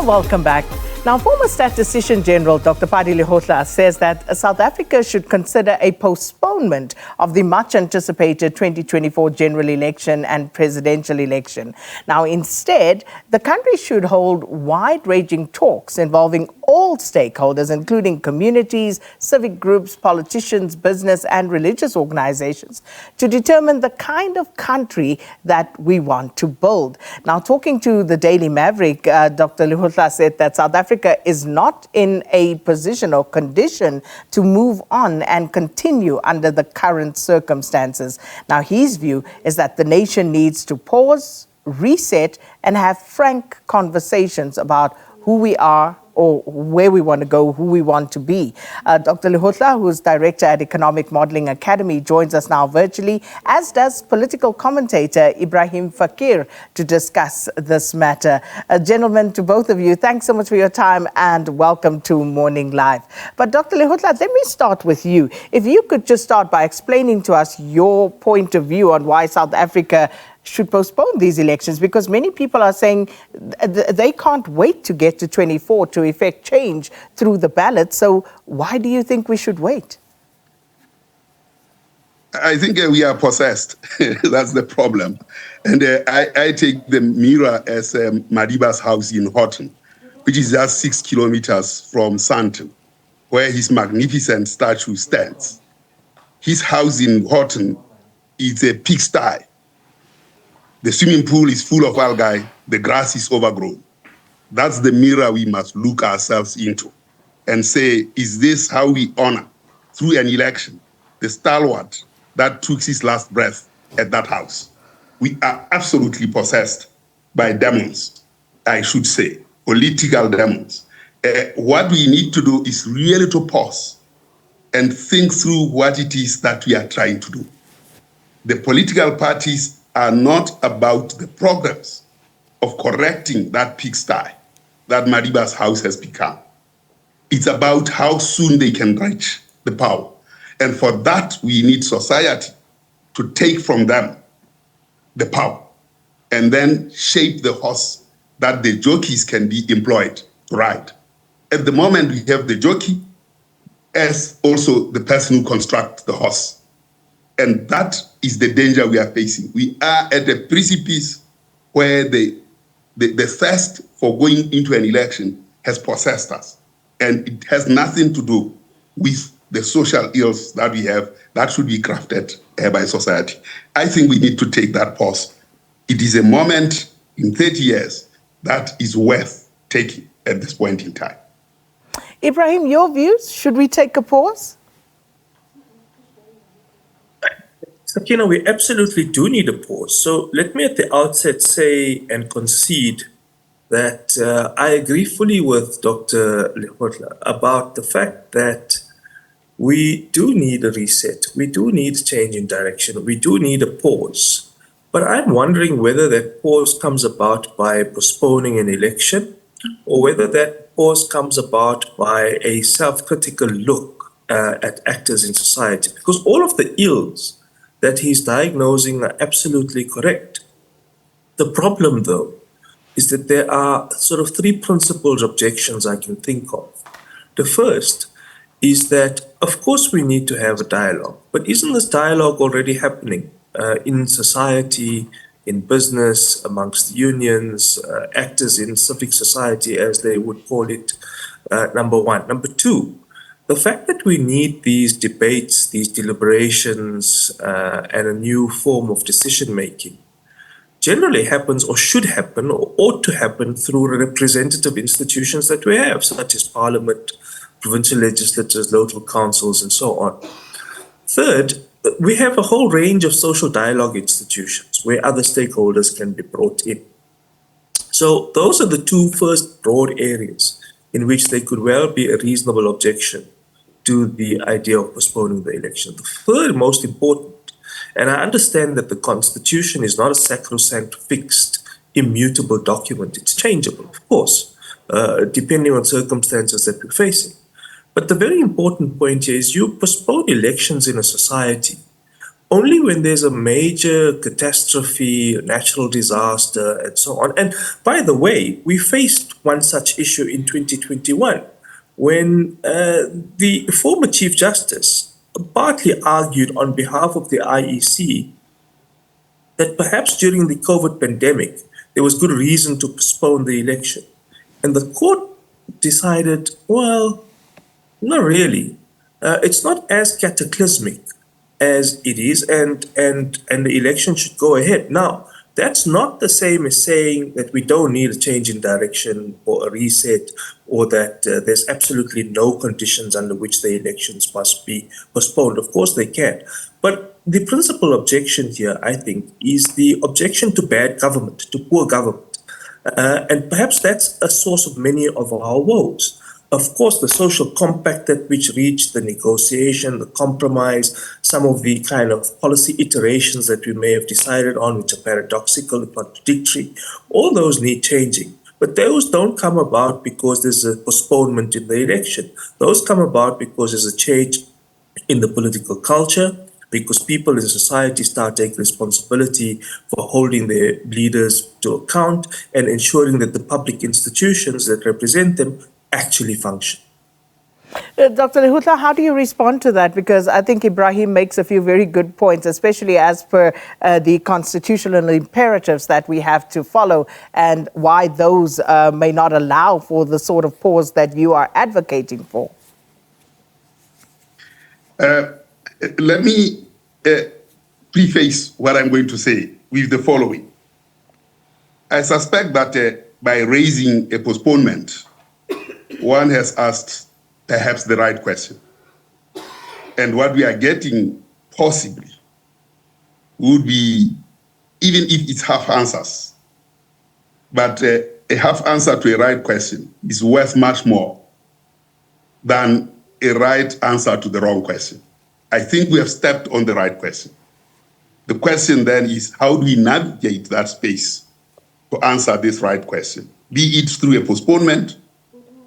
Welcome back. Now, former Statistician-General Dr Pali Lehohla says that South Africa should consider a postponement of the much-anticipated 2024 general election and presidential election. Now, instead, the country should hold wide-ranging talks involving all stakeholders, including communities, civic groups, politicians, business and religious organizations, to determine the kind of country that we want to build. Now, talking to the Daily Maverick, Dr Lehohla said that South Africa is not in a position or condition to move on and continue under the current circumstances. Now, his view is that the nation needs to pause, reset, and have frank conversations about who we are or where we want to go, who we want to be. Dr. Lehohla, who is director at Economic Modelling Academy, joins us now virtually, as does political commentator Ebrahim Fakir, to discuss this matter. Gentlemen, to both of you, thanks so much for your time and welcome to Morning Live. But Dr. Lehohla, let me start with you. If you could just start by explaining to us your point of view on why South Africa should postpone these elections, because many people are saying they can't wait to get to 24 to effect change through the ballot. So why do you think we should wait? I think we are possessed. That's the problem. And I take the mirror as Madiba's house in Horton, which is just 6 kilometers from Sandton, where his magnificent statue stands. His house in Horton is a pigsty. The swimming pool is full of algae. The grass is overgrown. That's the mirror we must look ourselves into and say, is this how we honor, through an election, the stalwart that took his last breath at that house? We are absolutely possessed by demons, I should say, political demons. What we need to do is really to pause and think through what it is that we are trying to do. The political parties are not about the progress of correcting that pigsty that Madiba's house has become. It's about how soon they can reach the power. And for that, we need society to take from them the power and then shape the horse that the jockeys can be employed to ride. At the moment, we have the jockey as also the person who constructs the horse. And that is the danger we are facing. We are at a precipice where the thirst for going into an election has possessed us. And it has nothing to do with the social ills that we have that should be crafted by society. I think we need to take that pause. It is a moment in 30 years that is worth taking at this point in time. Ebrahim, your views? Should we take a pause? Sakina, we absolutely do need a pause. So let me at the outset say and concede that I agree fully with Dr. Lehohla about the fact that we do need a reset. We do need change in direction. We do need a pause. But I'm wondering whether that pause comes about by postponing an election or whether that pause comes about by a self-critical look at actors in society. Because all of the ills that he's diagnosing are absolutely correct. The problem, though, is that there are sort of three principal objections I can think of. The first is that, of course, we need to have a dialogue, but isn't this dialogue already happening in society, in business, amongst unions, actors in civic society, as they would call it, number one. Number two, the fact that we need these debates, these deliberations, and a new form of decision-making generally happens or should happen or ought to happen through representative institutions that we have, such as parliament, provincial legislatures, local councils, and so on. Third, we have a whole range of social dialogue institutions where other stakeholders can be brought in. So those are the two first broad areas in which there could well be a reasonable objection to the idea of postponing the election. The third most important, and I understand that the Constitution is not a sacrosanct, fixed, immutable document. It's changeable, of course, depending on circumstances that we're facing. But the very important point here is you postpone elections in a society only when there's a major catastrophe, natural disaster, and so on. And by the way, we faced one such issue in 2021 when the former Chief Justice partly argued on behalf of the IEC that perhaps during the COVID pandemic, there was good reason to postpone the election. And the court decided, well, not really. It's not as cataclysmic as it is, and the election should go ahead. Now, that's not the same as saying that we don't need a change in direction or a reset, or that there's absolutely no conditions under which the elections must be postponed. Of course they can. But the principal objection here, I think, is the objection to bad government, to poor government. And perhaps that's a source of many of our woes. Of course, the social compact that which reached, the negotiation, the compromise, some of the kind of policy iterations that we may have decided on, which are paradoxical and contradictory, all those need changing. But those don't come about because there's a postponement in the election. Those come about because there's a change in the political culture, because people in society start taking responsibility for holding their leaders to account and ensuring that the public institutions that represent them actually function. Dr. Lehohla, how do you respond to that? Because I think Ebrahim makes a few very good points, especially as per the constitutional imperatives that we have to follow, and why those may not allow for the sort of pause that you are advocating for. Let me preface what I'm going to say with the following. I suspect that by raising a postponement, one has asked perhaps the right question. And what we are getting possibly would be, even if it's half answers, but a half answer to a right question is worth much more than a right answer to the wrong question. I think we have stepped on the right question. The question then is, how do we navigate that space to answer this right question? Be it through a postponement,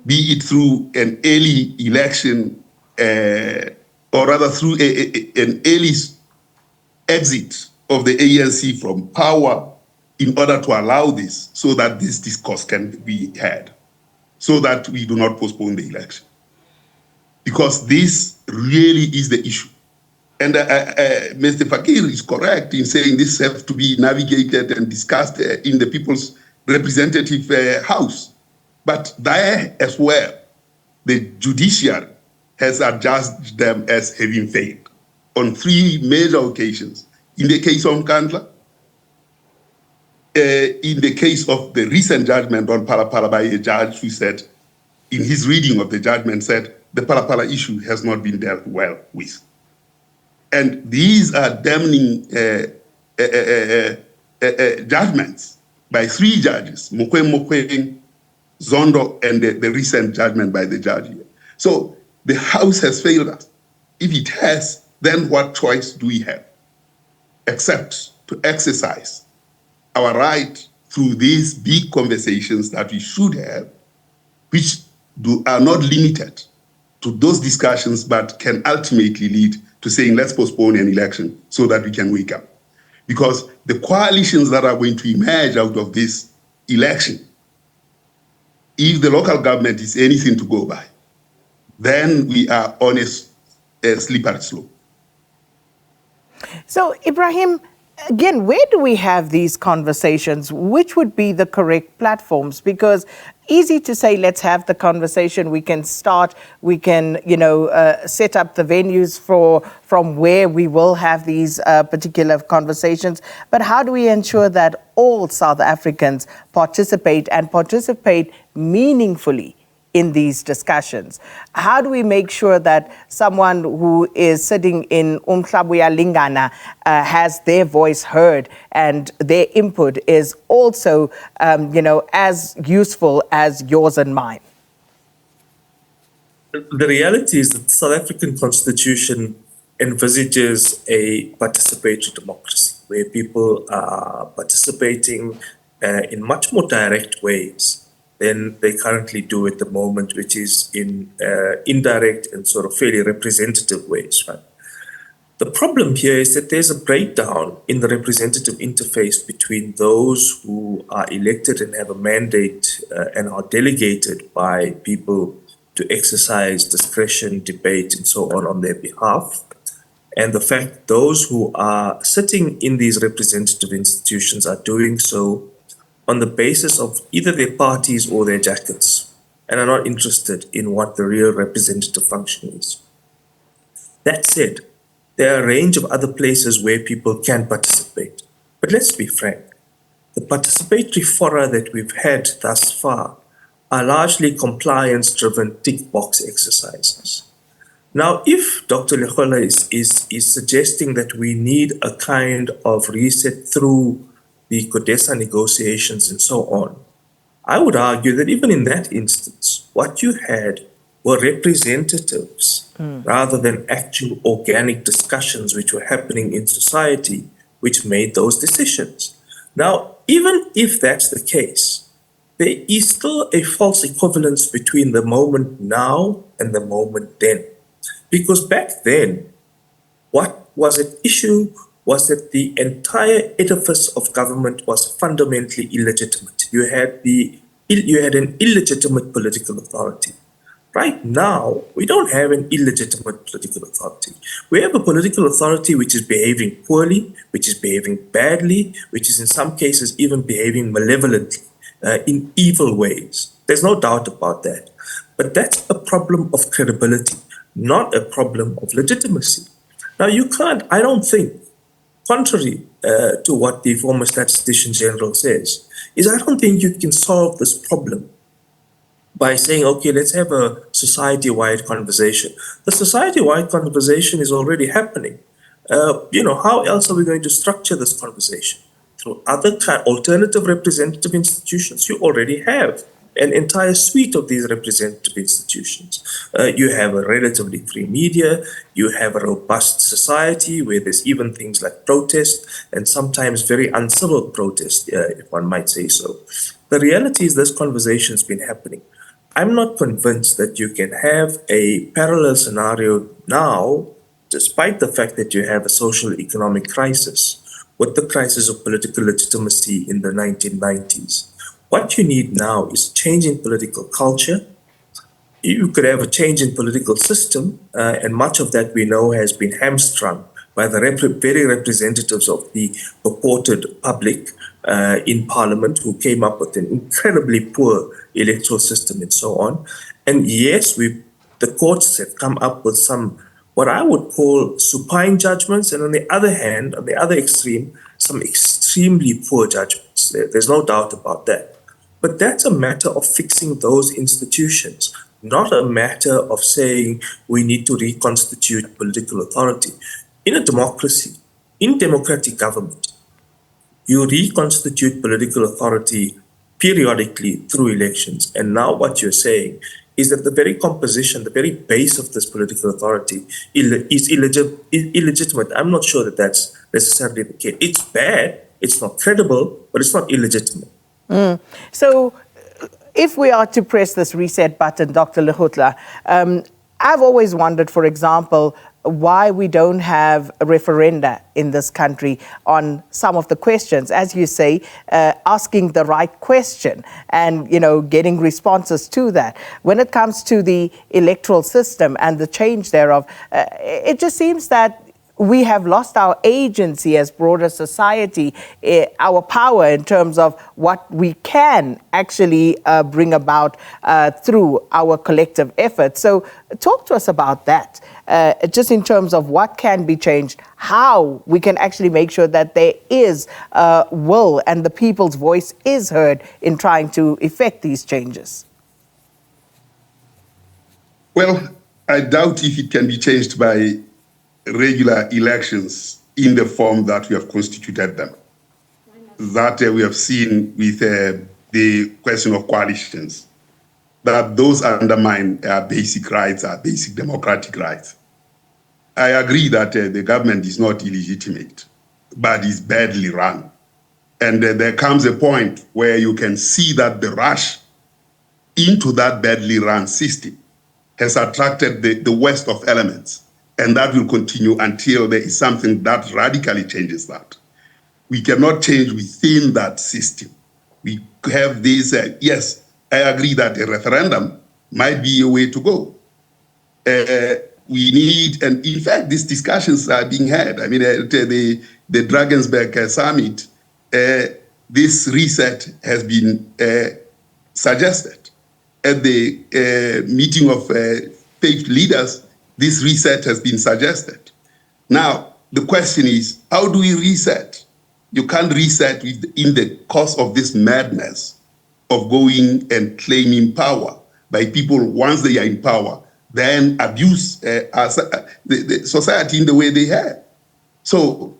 be it through an early election, or rather through an early exit of the ANC from power in order to allow this, so that this discourse can be had, so that we do not postpone the election. Because this really is the issue. And Mr. Fakir is correct in saying this has to be navigated and discussed in the People's Representative House. But there as well, the judiciary has adjudged them as having failed on 3 major occasions. In the case of Nkandla, in the case of the recent judgment on Palapala by a judge who said, in his reading of the judgment, said the Palapala issue has not been dealt well with. And these are damning judgments by 3 judges, Mokweng, Zondo, and the recent judgment by the judge here. So the House has failed us. If it has, then what choice do we have? Except to exercise our right through these big conversations that we should have, which are not limited to those discussions, but can ultimately lead to saying, let's postpone an election so that we can wake up. Because the coalitions that are going to emerge out of this election, if the local government is anything to go by, then we are on a slippery slope. So, Ebrahim, again, where do we have these conversations? Which would be the correct platforms? Because easy to say, let's have the conversation. We can start, we can, set up the venues from where we will have these particular conversations. But how do we ensure that all South Africans participate and participate meaningfully in these discussions? How do we make sure that someone who is sitting in Umhlabuya Lingana has their voice heard and their input is also, as useful as yours and mine? The reality is that the South African Constitution envisages a participatory democracy where people are participating in much more direct ways than they currently do at the moment, which is in indirect and sort of fairly representative ways, right? The problem here is that there's a breakdown in the representative interface between those who are elected and have a mandate and are delegated by people to exercise discretion, debate, and so on their behalf, and the fact that those who are sitting in these representative institutions are doing so on the basis of either their parties or their jackets, and are not interested in what the real representative function is. That said, there are a range of other places where people can participate. But let's be frank, the participatory fora that we've had thus far are largely compliance-driven tick box exercises. Now, if Dr. Lehohla is suggesting that we need a kind of reset through the CODESA negotiations and so on, I would argue that even in that instance, what you had were representatives rather than actual organic discussions which were happening in society, which made those decisions. Now, even if that's the case, there is still a false equivalence between the moment now and the moment then. Because back then, what was at issue was that the entire edifice of government was fundamentally illegitimate. You had an illegitimate political authority. Right now, we don't have an illegitimate political authority. We have a political authority which is behaving poorly, which is behaving badly, which is in some cases even behaving malevolently, in evil ways. There's no doubt about that. But that's a problem of credibility, not a problem of legitimacy. Now, I don't think, contrary to what the former Statistician-General says, I don't think you can solve this problem by saying, okay, let's have a society-wide conversation. The society-wide conversation is already happening. How else are we going to structure this conversation? Through other alternative representative institutions. You already have an entire suite of these representative institutions. You have a relatively free media, you have a robust society where there's even things like protest and sometimes very uncivil protest, if one might say so. The reality is this conversation's been happening. I'm not convinced that you can have a parallel scenario now, despite the fact that you have a social economic crisis, with the crisis of political legitimacy in the 1990s. What you need now is change in political culture. You could have a change in political system, and much of that we know has been hamstrung by the very representatives of the purported public in Parliament who came up with an incredibly poor electoral system and so on. And yes, the courts have come up with some, what I would call supine judgments, and on the other hand, on the other extreme, some extremely poor judgments. There's no doubt about that. But that's a matter of fixing those institutions, not a matter of saying we need to reconstitute political authority. In a democracy, in democratic government, you reconstitute political authority periodically through elections. And now what you're saying is that the very composition, the very base of this political authority is illegitimate. I'm not sure that that's necessarily the case. It's bad, it's not credible, but it's not illegitimate. So if we are to press this reset button, Dr. Lehohla, I've always wondered, for example, why we don't have a referenda in this country on some of the questions, as you say, asking the right question and, getting responses to that. When it comes to the electoral system and the change thereof, it just seems that we have lost our agency as broader society, our power in terms of what we can actually bring about through our collective effort. So talk to us about that, just in terms of what can be changed, how we can actually make sure that there is will and the people's voice is heard in trying to effect these changes. Well, I doubt if it can be changed by regular elections in the form that we have constituted them. That we have seen with the question of coalitions, that those undermine our basic rights, our basic democratic rights. I agree that the government is not illegitimate, but is badly run. And there comes a point where you can see that the rush into that badly run system has attracted the worst of elements. And that will continue until there is something that radically changes that. We cannot change within that system. We have this, yes, I agree that a referendum might be a way to go. We need, and in fact, these discussions are being had. I mean, at the Drakensberg summit, this reset has been suggested. At the meeting of faith leaders, this reset has been suggested. Now, the question is, how do we reset? You can't reset in the course of this madness of going and claiming power by people once they are in power, then abuse the society in the way they have. So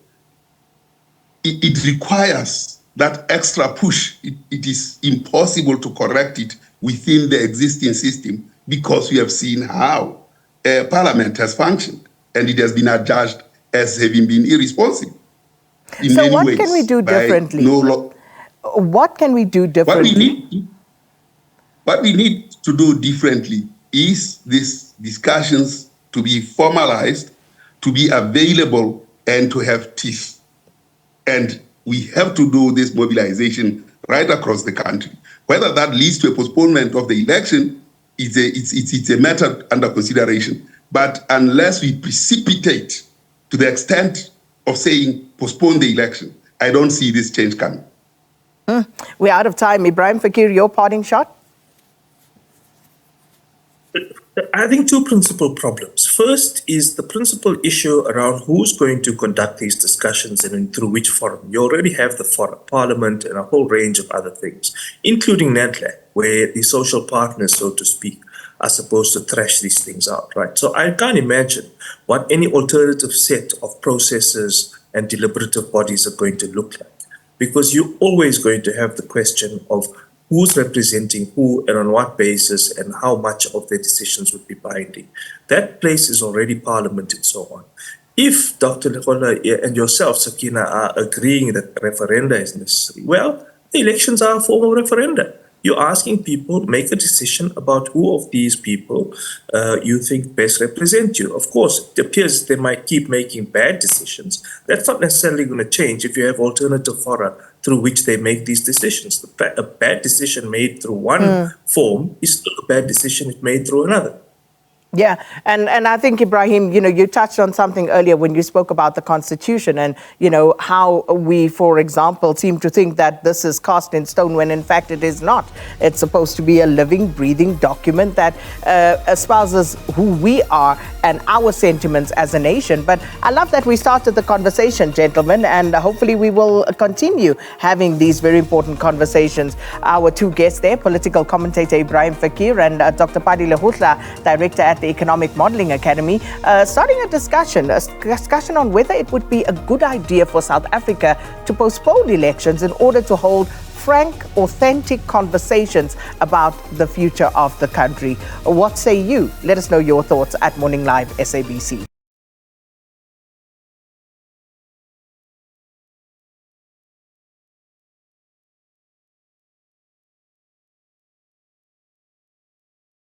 it requires that extra push. It is impossible to correct it within the existing system because we have seen how Parliament has functioned and it has been adjudged as having been irresponsible. So what can we do differently? What can we do differently? What we need to do differently is these discussions to be formalized, to be available, and to have teeth. And we have to do this mobilization right across the country. Whether that leads to a postponement of the election, it's a matter under consideration. But unless we precipitate to the extent of saying postpone the election, I don't see this change coming. We're out of time. Ebrahim Fakir, your parting shot? I think two principal problems. First is the principal issue around who's going to conduct these discussions and through which forum. You already have the forum, Parliament, and a whole range of other things, including NADLAC, where the social partners, so to speak, are supposed to thrash these things out, right? So I can't imagine what any alternative set of processes and deliberative bodies are going to look like, because you're always going to have the question of who's representing who and on what basis and how much of their decisions would be binding. That place is already Parliament and so on. If Dr. Lehohla and yourself, Sakina, are agreeing that referenda is necessary, well, the elections are a form of referenda. You're asking people to make a decision about who of these people you think best represent you. Of course, it appears they might keep making bad decisions. That's not necessarily going to change if you have alternative fora through which they make these decisions. A bad decision made through one form is still a bad decision if made through another. Yeah, and I think, Ebrahim, you touched on something earlier when you spoke about the Constitution and, how we, for example, seem to think that this is cast in stone when in fact it is not. It's supposed to be a living, breathing document that espouses who we are and our sentiments as a nation. But I love that we started the conversation, gentlemen, and hopefully we will continue having these very important conversations. Our two guests there, political commentator Ebrahim Fakir and Dr. Pali Lehohla, director at the Economic Modelling Academy, starting a discussion on whether it would be a good idea for South Africa to postpone elections in order to hold frank, authentic conversations about the future of the country. What say you? Let us know your thoughts at Morning Live SABC.